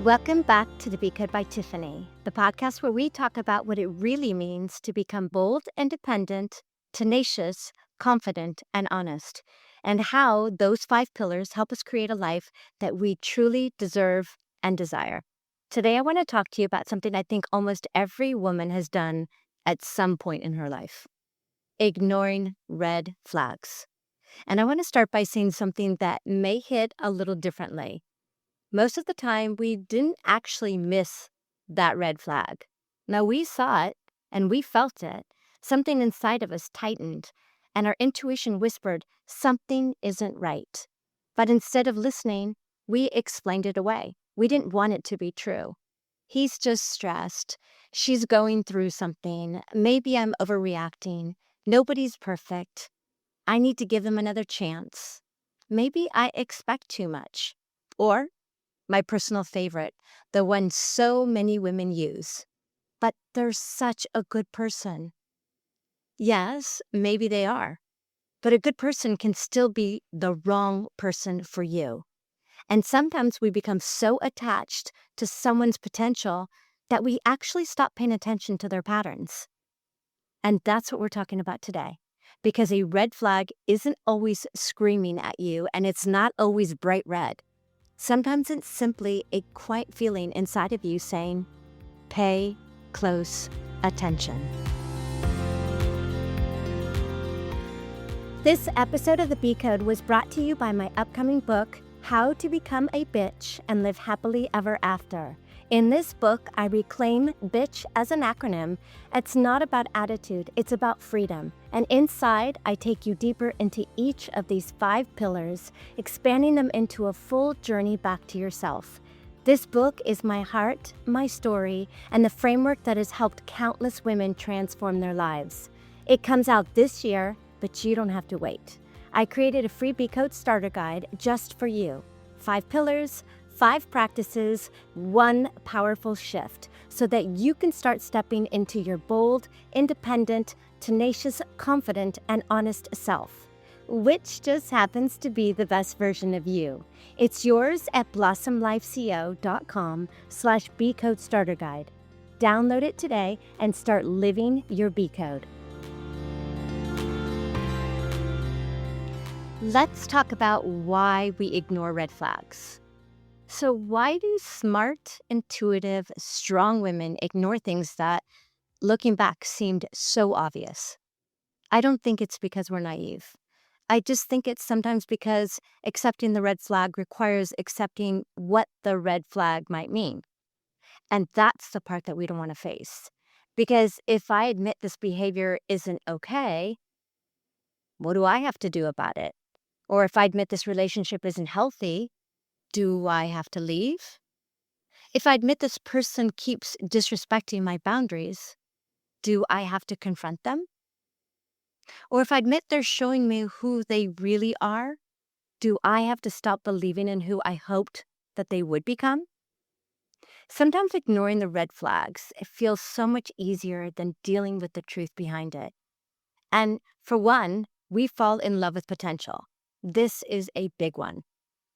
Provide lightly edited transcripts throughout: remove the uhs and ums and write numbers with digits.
Welcome back to The Be Good by Tiffany, the podcast where we talk about what it really means to become bold, independent, tenacious, confident, and honest, and how those 5 pillars help us create a life that we truly deserve and desire. Today, I want to talk to you about something I think almost every woman has done at some point in her life: ignoring red flags. And I want to start by saying something that may hit a little differently. Most of the time, we didn't actually miss that red flag. Now, we saw it and we felt it. Something inside of us tightened, and our intuition whispered, something isn't right. But instead of listening, we explained it away. We didn't want it to be true. He's just stressed. She's going through something. Maybe I'm overreacting. Nobody's perfect. I need to give them another chance. Maybe I expect too much. Or my personal favorite, the one so many women use. But they're such a good person. Yes, maybe they are. But a good person can still be the wrong person for you. And sometimes we become so attached to someone's potential that we actually stop paying attention to their patterns. And that's what we're talking about today. Because a red flag isn't always screaming at you, and it's not always bright red. Sometimes it's simply a quiet feeling inside of you saying, pay close attention. This episode of The Be Code was brought to you by my upcoming book, How to Become a Bitch and Live Happily Ever After. In this book, I reclaim bitch as an acronym. It's not about attitude, it's about freedom. And inside, I take you deeper into each of these 5 pillars, expanding them into a full journey back to yourself. This book is my heart, my story, and the framework that has helped countless women transform their lives. It comes out this year, but you don't have to wait. I created a free Be Code starter guide just for you. 5 pillars, 5 practices, 1 powerful shift, so that you can start stepping into your bold, independent, tenacious, confident, and honest self, which just happens to be the best version of you. It's yours at blossomlifeco.com/Be Code starter guide. Download it today and start living your Be Code. Let's talk about why we ignore red flags. So why do smart, intuitive, strong women ignore things that, looking back, seemed so obvious? I don't think it's because we're naive. I just think it's sometimes because accepting the red flag requires accepting what the red flag might mean. And that's the part that we don't want to face. Because if I admit this behavior isn't okay, what do I have to do about it? Or if I admit this relationship isn't healthy, do I have to leave? If I admit this person keeps disrespecting my boundaries, do I have to confront them? Or if I admit they're showing me who they really are, do I have to stop believing in who I hoped that they would become? Sometimes ignoring the red flags, it feels so much easier than dealing with the truth behind it. And for one, we fall in love with potential. This is a big one.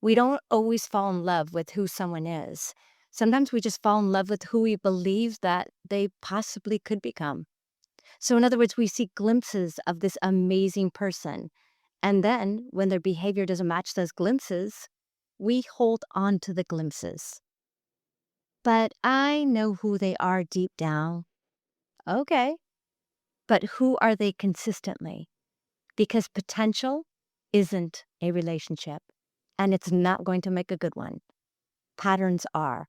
We don't always fall in love with who someone is. Sometimes we just fall in love with who we believe that they possibly could become. So in other words, we see glimpses of this amazing person. And then when their behavior doesn't match those glimpses, we hold on to the glimpses. But I know who they are deep down. Okay. But who are they consistently? Because potential isn't a relationship, and it's not going to make a good one. Patterns are.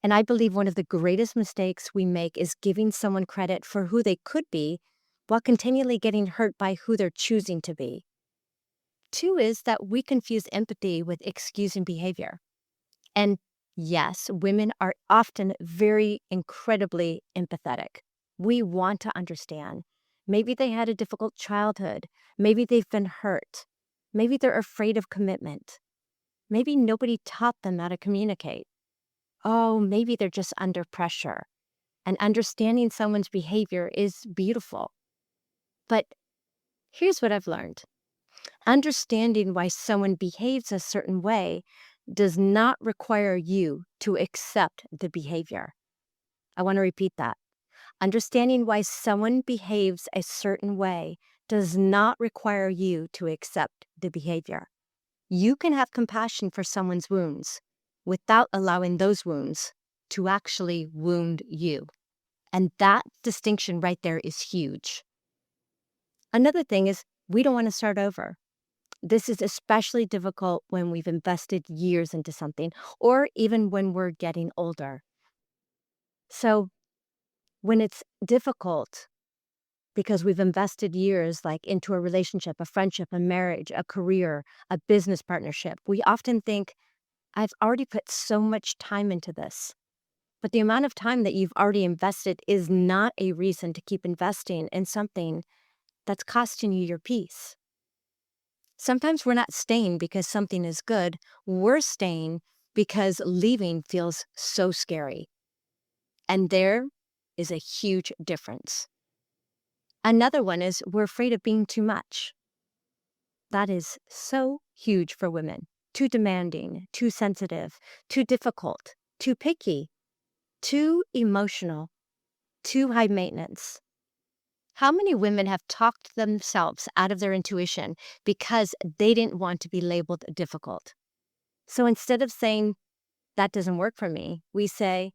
And I believe one of the greatest mistakes we make is giving someone credit for who they could be while continually getting hurt by who they're choosing to be. 2 is that we confuse empathy with excusing behavior. And yes, women are often very incredibly empathetic. We want to understand. Maybe they had a difficult childhood. Maybe they've been hurt. Maybe they're afraid of commitment. Maybe nobody taught them how to communicate. Oh, maybe they're just under pressure. And understanding someone's behavior is beautiful. But here's what I've learned. Understanding why someone behaves a certain way does not require you to accept the behavior. I want to repeat that. Understanding why someone behaves a certain way does not require you to accept the behavior. You can have compassion for someone's wounds without allowing those wounds to actually wound you. And that distinction right there is huge. Another thing is we don't want to start over. This is especially difficult when we've invested years into something or even when we're getting older. So when it's difficult because we've invested years like into a relationship, a friendship, a marriage, a career, a business partnership, we often think, I've already put so much time into this. But the amount of time that you've already invested is not a reason to keep investing in something that's costing you your peace. Sometimes we're not staying because something is good. We're staying because leaving feels so scary. And there is a huge difference. Another one is we're afraid of being too much. That is so huge for women. Too demanding, too sensitive, too difficult, too picky, too emotional, too high maintenance. How many women have talked themselves out of their intuition because they didn't want to be labeled difficult? So instead of saying, that doesn't work for me, we say,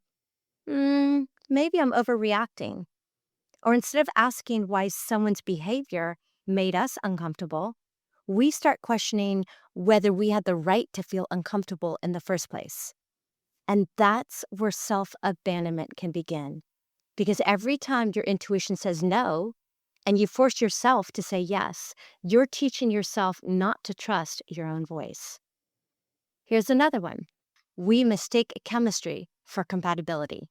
maybe I'm overreacting. Or instead of asking why someone's behavior made us uncomfortable, we start questioning whether we had the right to feel uncomfortable in the first place. And that's where self-abandonment can begin. Because every time your intuition says no, and you force yourself to say yes, you're teaching yourself not to trust your own voice. Here's another one. We mistake chemistry for compatibility.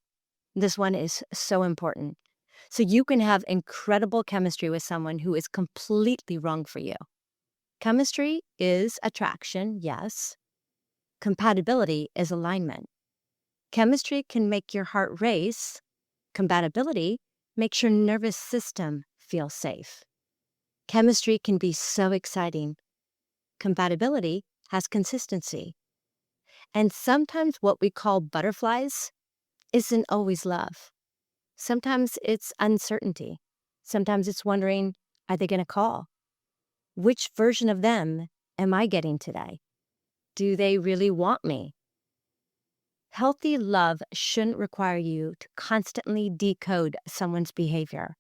This one is so important. So you can have incredible chemistry with someone who is completely wrong for you. Chemistry is attraction, yes. Compatibility is alignment. Chemistry can make your heart race. Compatibility makes your nervous system feel safe. Chemistry can be so exciting. Compatibility has consistency. And sometimes what we call butterflies isn't always love. Sometimes it's uncertainty. Sometimes it's wondering, are they going to call? Which version of them am I getting today? Do they really want me? Healthy love shouldn't require you to constantly decode someone's behavior.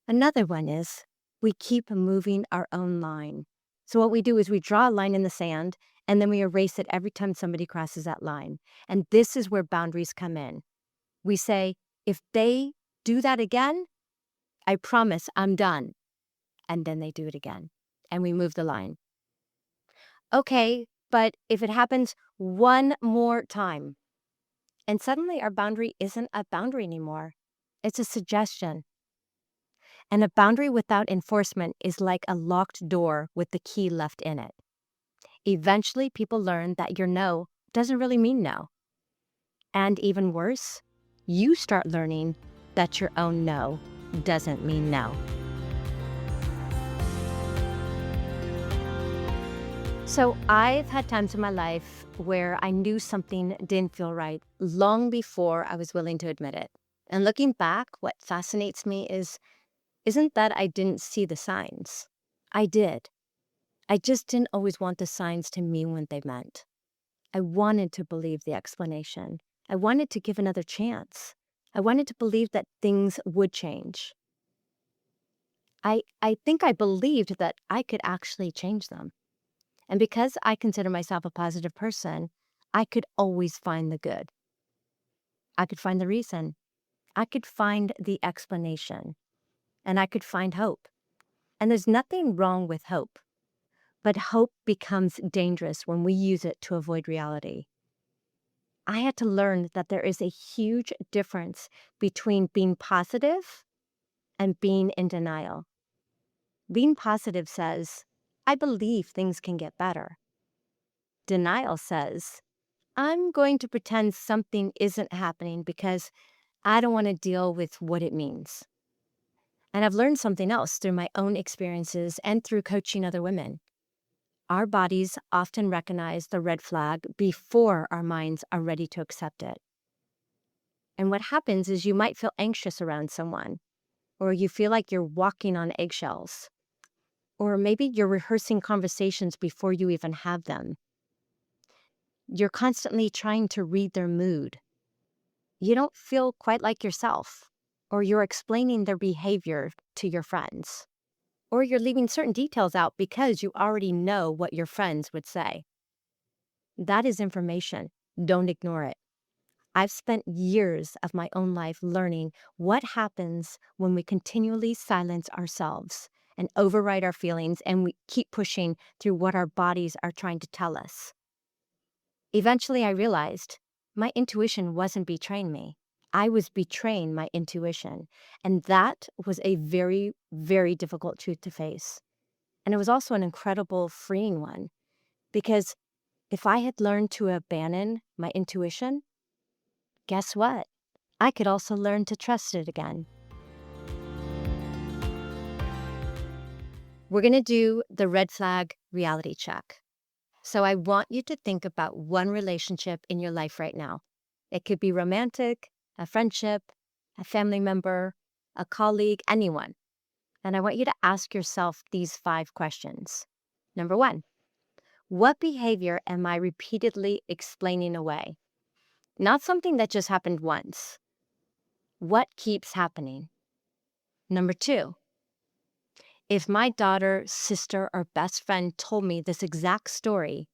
Another one is we keep moving our own line. So what we do is we draw a line in the sand and then we erase it every time somebody crosses that line. And this is where boundaries come in. We say, if they do that again, I promise I'm done. And then they do it again. And we move the line. Okay, but if it happens one more time, and suddenly our boundary isn't a boundary anymore, it's a suggestion. And a boundary without enforcement is like a locked door with the key left in it. Eventually, people learn that your no doesn't really mean no. And even worse, you start learning that your own no doesn't mean no. So I've had times in my life where I knew something didn't feel right long before I was willing to admit it. And looking back, what fascinates me isn't that I didn't see the signs. I did. I just didn't always want the signs to mean what they meant. I wanted to believe the explanation. I wanted to give another chance. I wanted to believe that things would change. I think I believed that I could actually change them. And because I consider myself a positive person, I could always find the good. I could find the reason. I could find the explanation. And I could find hope. And there's nothing wrong with hope. But hope becomes dangerous when we use it to avoid reality. I had to learn that there is a huge difference between being positive and being in denial. Being positive says, I believe things can get better. Denial says, I'm going to pretend something isn't happening because I don't want to deal with what it means. And I've learned something else through my own experiences and through coaching other women. Our bodies often recognize the red flag before our minds are ready to accept it. And what happens is you might feel anxious around someone, or you feel like you're walking on eggshells, or maybe you're rehearsing conversations before you even have them. You're constantly trying to read their mood. You don't feel quite like yourself, or you're explaining their behavior to your friends, or you're leaving certain details out because you already know what your friends would say. That is information. Don't ignore it. I've spent years of my own life learning what happens when we continually silence ourselves and override our feelings and we keep pushing through what our bodies are trying to tell us. Eventually, I realized my intuition wasn't betraying me. I was betraying my intuition. And that was a very, very difficult truth to face. And it was also an incredible freeing one because if I had learned to abandon my intuition, guess what? I could also learn to trust it again. We're going to do the red flag reality check. So I want you to think about one relationship in your life right now. It could be romantic, a friendship, a family member, a colleague, anyone. And I want you to ask yourself these 5 questions. Number 1, what behavior am I repeatedly explaining away? Not something that just happened once. What keeps happening? Number 2, if my daughter, sister, or best friend told me this exact story,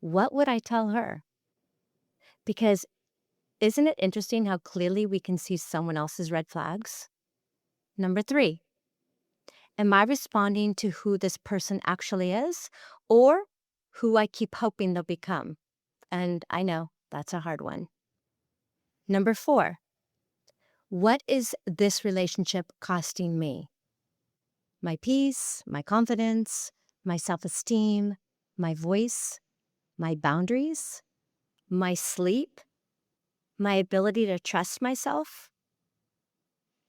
what would I tell her? Because isn't it interesting how clearly we can see someone else's red flags? Number 3, am I responding to who this person actually is or who I keep hoping they'll become? And I know that's a hard one. Number 4, what is this relationship costing me? My peace, my confidence, my self-esteem, my voice, my boundaries, my sleep, my ability to trust myself?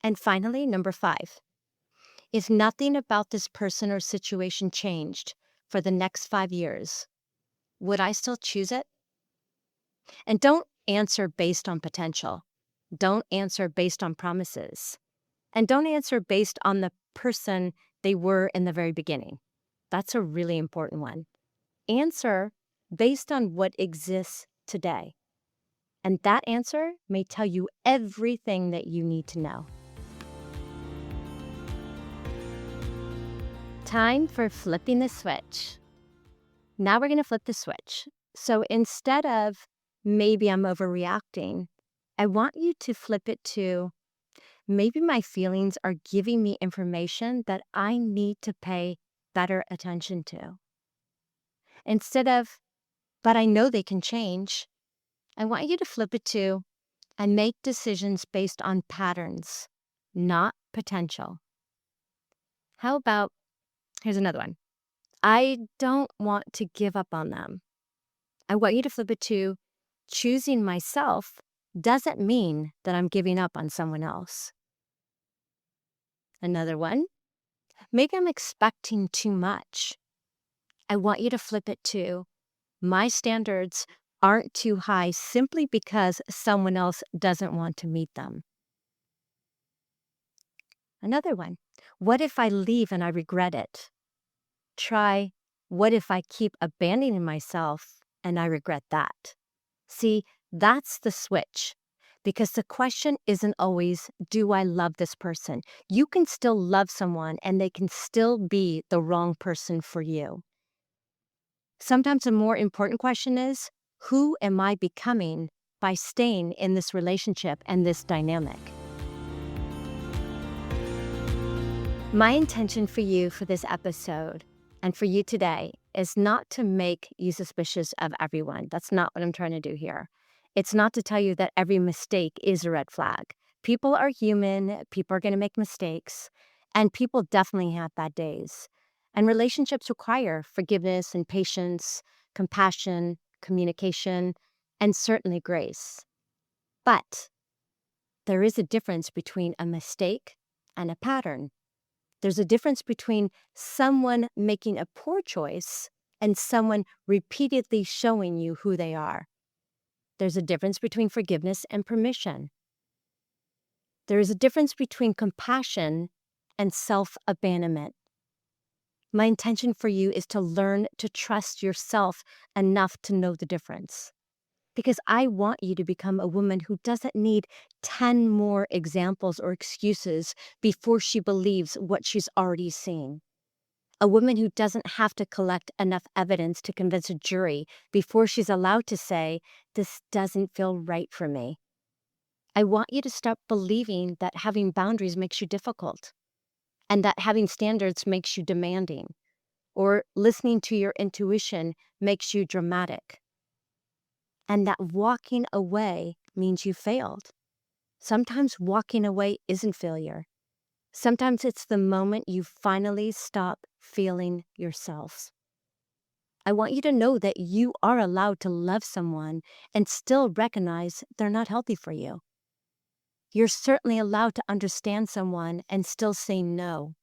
And finally, number 5, if nothing about this person or situation changed for the next 5 years, would I still choose it? And don't answer based on potential. Don't answer based on promises. And don't answer based on the person they were in the very beginning. That's a really important one. Answer based on what exists today. And that answer may tell you everything that you need to know. Time for flipping the switch. Now we're going to flip the switch. So instead of maybe I'm overreacting, I want you to flip it to maybe my feelings are giving me information that I need to pay better attention to. Instead of, but I know they can change, I want you to flip it to, I make decisions based on patterns, not potential. How about, here's another one. I don't want to give up on them. I want you to flip it to, choosing myself doesn't mean that I'm giving up on someone else. Another one, maybe I'm expecting too much. I want you to flip it to, my standards aren't too high simply because someone else doesn't want to meet them. Another one, what if I leave and I regret it? Try, what if I keep abandoning myself and I regret that? See, that's the switch. Because the question isn't always, do I love this person? You can still love someone and they can still be the wrong person for you. Sometimes a more important question is, who am I becoming by staying in this relationship and this dynamic? My intention for you for this episode and for you today is not to make you suspicious of everyone. That's not what I'm trying to do here. It's not to tell you that every mistake is a red flag. People are human, people are going to make mistakes, and people definitely have bad days. And relationships require forgiveness and patience, compassion, communication, and certainly grace. But there is a difference between a mistake and a pattern. There's a difference between someone making a poor choice and someone repeatedly showing you who they are. There's a difference between forgiveness and permission. There is a difference between compassion and self-abandonment. My intention for you is to learn to trust yourself enough to know the difference. Because I want you to become a woman who doesn't need 10 more examples or excuses before she believes what she's already seen. A woman who doesn't have to collect enough evidence to convince a jury before she's allowed to say, "This doesn't feel right for me." I want you to stop believing that having boundaries makes you difficult, and that having standards makes you demanding, or listening to your intuition makes you dramatic, and that walking away means you failed. Sometimes walking away isn't failure. Sometimes it's the moment you finally stop feeling yourself. I want you to know that you are allowed to love someone and still recognize they're not healthy for you. You're certainly allowed to understand someone and still say no.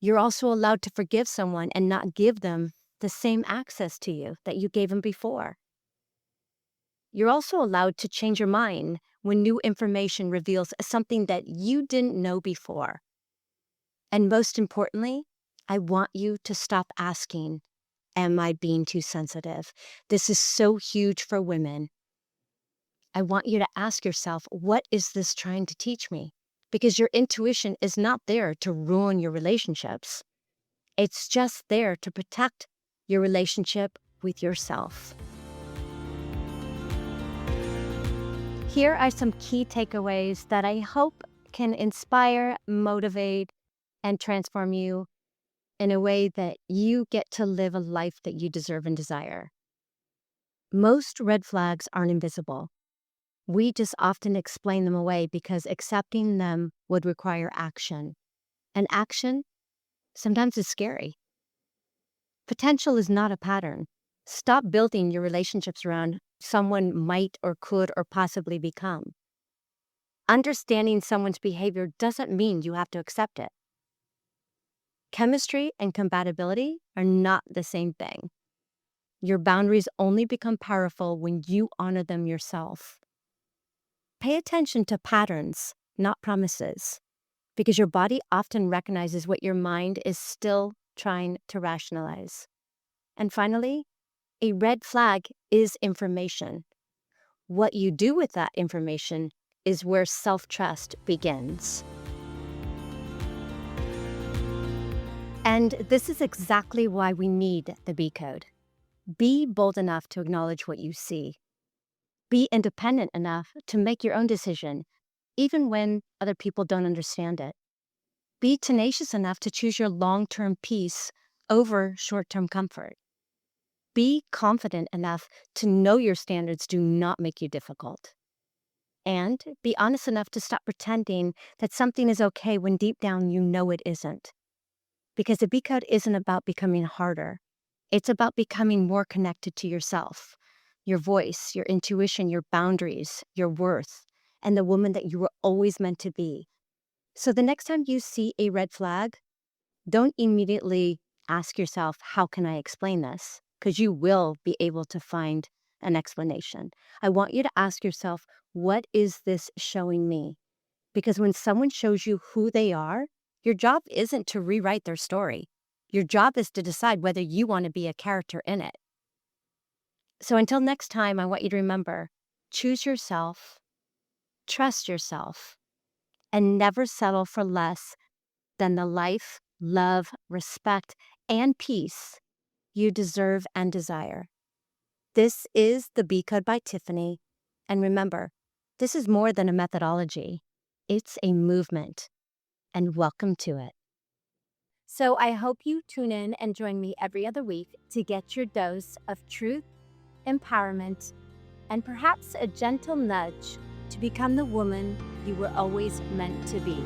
You're also allowed to forgive someone and not give them the same access to you that you gave them before. You're also allowed to change your mind when new information reveals something that you didn't know before. And most importantly, I want you to stop asking, "Am I being too sensitive?" This is so huge for women. I want you to ask yourself, what is this trying to teach me? Because your intuition is not there to ruin your relationships. It's just there to protect your relationship with yourself. Here are some key takeaways that I hope can inspire, motivate, and transform you in a way that you get to live a life that you deserve and desire. Most red flags aren't invisible. We just often explain them away because accepting them would require action. And action sometimes is scary. Potential is not a pattern. Stop building your relationships around someone might or could or possibly become. Understanding someone's behavior doesn't mean you have to accept it. Chemistry and compatibility are not the same thing. Your boundaries only become powerful when you honor them yourself. Pay attention to patterns, not promises, because your body often recognizes what your mind is still trying to rationalize. And finally, a red flag is information. What you do with that information is where self-trust begins. And this is exactly why we need the B code. Be bold enough to acknowledge what you see. Be independent enough to make your own decision, even when other people don't understand it. Be tenacious enough to choose your long-term peace over short-term comfort. Be confident enough to know your standards do not make you difficult. And be honest enough to stop pretending that something is okay when deep down you know it isn't. Because the B code isn't about becoming harder. It's about becoming more connected to yourself, your voice, your intuition, your boundaries, your worth, and the woman that you were always meant to be. So the next time you see a red flag, don't immediately ask yourself, how can I explain this? Because you will be able to find an explanation. I want you to ask yourself, what is this showing me? Because when someone shows you who they are, your job isn't to rewrite their story. Your job is to decide whether you want to be a character in it. So until next time, I want you to remember, choose yourself, trust yourself, and never settle for less than the life, love, respect, and peace you deserve and desire. This is the B Code by Tiffany. And remember, this is more than a methodology. It's a movement. And welcome to it. So I hope you tune in and join me every other week to get your dose of truth, empowerment, and perhaps a gentle nudge to become the woman you were always meant to be.